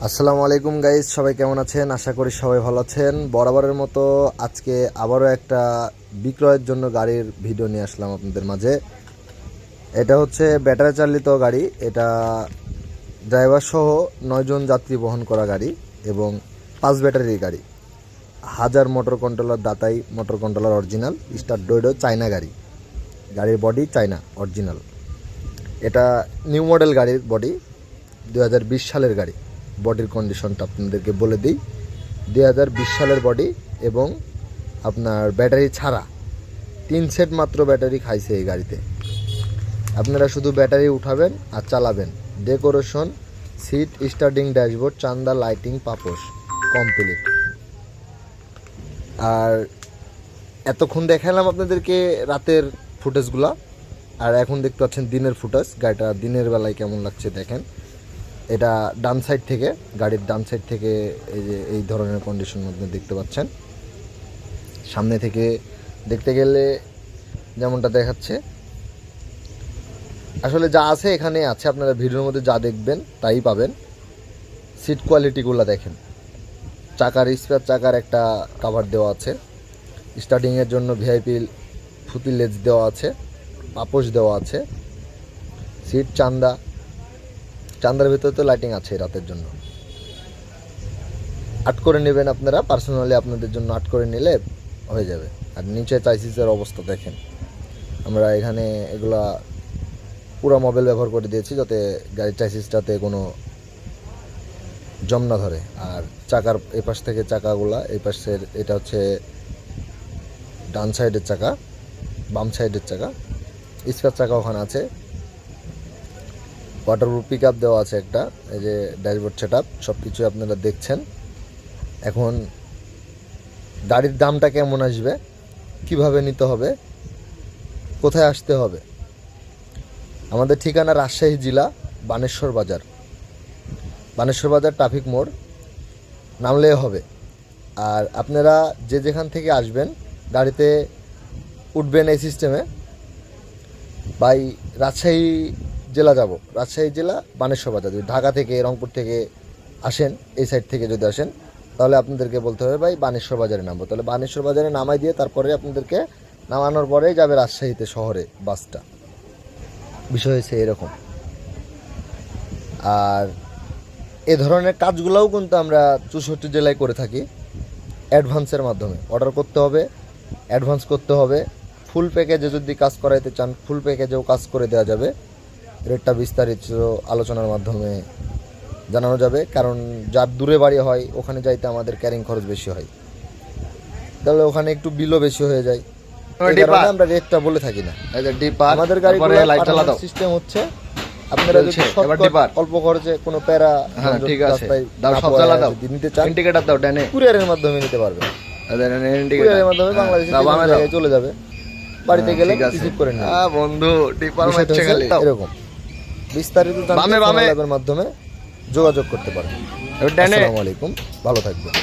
আসসালামু আলাইকুম গাইস, সবাই কেমন আছেন? আশা করি সবাই ভালো আছেন। বরাবরের মতো আজকে আবারও একটা বিক্রয়ের জন্য গাড়ির ভিডিও নিয়ে আসলাম আপনাদের মাঝে। এটা হচ্ছে ব্যাটারি চালিত গাড়ি। এটা ড্রাইভার সহ 9 জন যাত্রী বহন করা গাড়ি এবং 5 ব্যাটারির গাড়ি। হাজার মোটর কন্ট্রোলার, দাতাই মোটর কন্ট্রোলার অরিজিনাল, স্টার ডোয়েডো চায়না গাড়ি। গাড়ির বডি চায়না অরিজিনাল। এটা নিউ মডেল গাড়ির বডি, 2020 সালের গাড়ি। বডির কন্ডিশনটা আপনাদেরকে বলে দিই, 2020 সালের বডি এবং আপনার ব্যাটারি ছাড়া 3 সেট মাত্র ব্যাটারি খাইছে এই গাড়িতে। আপনারা শুধু ব্যাটারি উঠাবেন আর চালাবেন। ডেকোরেশন, সিট, স্টার্টিং, ড্যাশবোর্ড, চান্দা, লাইটিং, পাপোশ কমপ্লিট। আর এতক্ষণ দেখালাম আপনাদেরকে রাতের ফুটেজগুলো, আর এখন দেখতে পাচ্ছেন দিনের ফুটেজ। গাড়িটা দিনের বেলায় কেমন লাগছে দেখেন। এটা ডান সাইড থেকে, গাড়ির ডান সাইড থেকে এই যে এই ধরনের কন্ডিশন মধ্যে দেখতে পাচ্ছেন। সামনে থেকে দেখতে গেলে যেমনটা দেখাচ্ছে, আসলে যা আছে এখানে আছে। আপনারা ভিডিওর মধ্যে যা দেখবেন তাই পাবেন। সিট কোয়ালিটিগুলো দেখেন। চাকার স্পেয়ার চাকার একটা কাভার দেওয়া আছে। স্টার্টিংয়ের জন্য ভিআইপি ফুতি লেজ দেওয়া আছে, পাপোশ দেওয়া আছে। সিট চান্দার ভিতরে তো লাইটিং আছে রাতের জন্য। আট করে নেবেন আপনারা, পার্সোনালি আপনাদের জন্য আট করে নিলে হয়ে যাবে। আর নিচে চাইসিসের অবস্থা দেখেন। আমরা এখানে এগুলা পুরো মোবাইল ব্যবহার করে দিয়েছি যাতে গাড়ির চাইসিসটাতে কোনো জম না ধরে। আর চাকার এই পাশ থেকে চাকাগুলা, এই পাশের এটা হচ্ছে ডান সাইডের চাকা, বাম সাইডের চাকা, স্পেয়ার চাকা ওখানে আছে। ওয়াটারপ্রুফ পিক আপ দেওয়া আছে একটা। এই যে ড্যাশবোর্ড সেট আপ, সব কিছু আপনারা দেখছেন। এখন গাড়ির দামটা কেমন আসবে, কিভাবে নিতে হবে, কোথায় আসতে হবে? আমাদের ঠিকানা রাজশাহী জেলা বানেশ্বর বাজার ট্রাফিক মোড় নামলে হবে। আর আপনারা যে যেখান থেকে আসবেন গাড়িতে উঠবেন এই সিস্টেমে, বাই রাজশাহী জেলা যাব, রাজশাহী জেলা বানেশ্বর বাজার। যদি ঢাকা থেকে, রংপুর থেকে আসেন, এই সাইড থেকে যদি আসেন, তাহলে আপনাদেরকে বলতে হবে ভাই বানেশ্বর বাজারে নামবো। তাহলে বানেশ্বর বাজারে নামাই দিয়ে তারপরে আপনাদেরকে নামানোর পরেই যাবে রাজশাহীতে শহরে বাসটা। বিষয় হয়েছে এরকম। আর এ ধরনের কাজগুলোও কিন্তু আমরা 64 জেলায় করে থাকি। অ্যাডভান্সের মাধ্যমে অর্ডার করতে হবে, অ্যাডভান্স করতে হবে। ফুল প্যাকেজে যদি কাজ করাইতে চান, ফুল প্যাকেজেও কাজ করে দেওয়া যাবে। রেটটা বিস্তারিত আলোচনার মাধ্যমে জানানো যাবে। কারণ যার দূরে বাড়ি হয় ওখানে যাইতে আমাদের ক্যারিং খরচ বেশি হয়, তাহলে ওখানে একটু বিলও বেশি হয়ে যায়। আমরা রেটটা বলে থাকি না। আমাদের গাড়িগুলো সিস্টেম হচ্ছে, আপনারা যদি অল্প খরচে কোনো প্যারা নিতে চান, কুরিয়ারের মাধ্যমে নিতে পারবেন। কুরিয়ারের মাধ্যমে বাংলাদেশে চলে যাবে, বাড়িতে গেলে রিসিভ করে নেবেন। বন্ধু এরকম বিস্তারিত জানতে মাধ্যমে যোগাযোগ করতে পারেন। আসসালামু আলাইকুম, ভালো থাকবেন।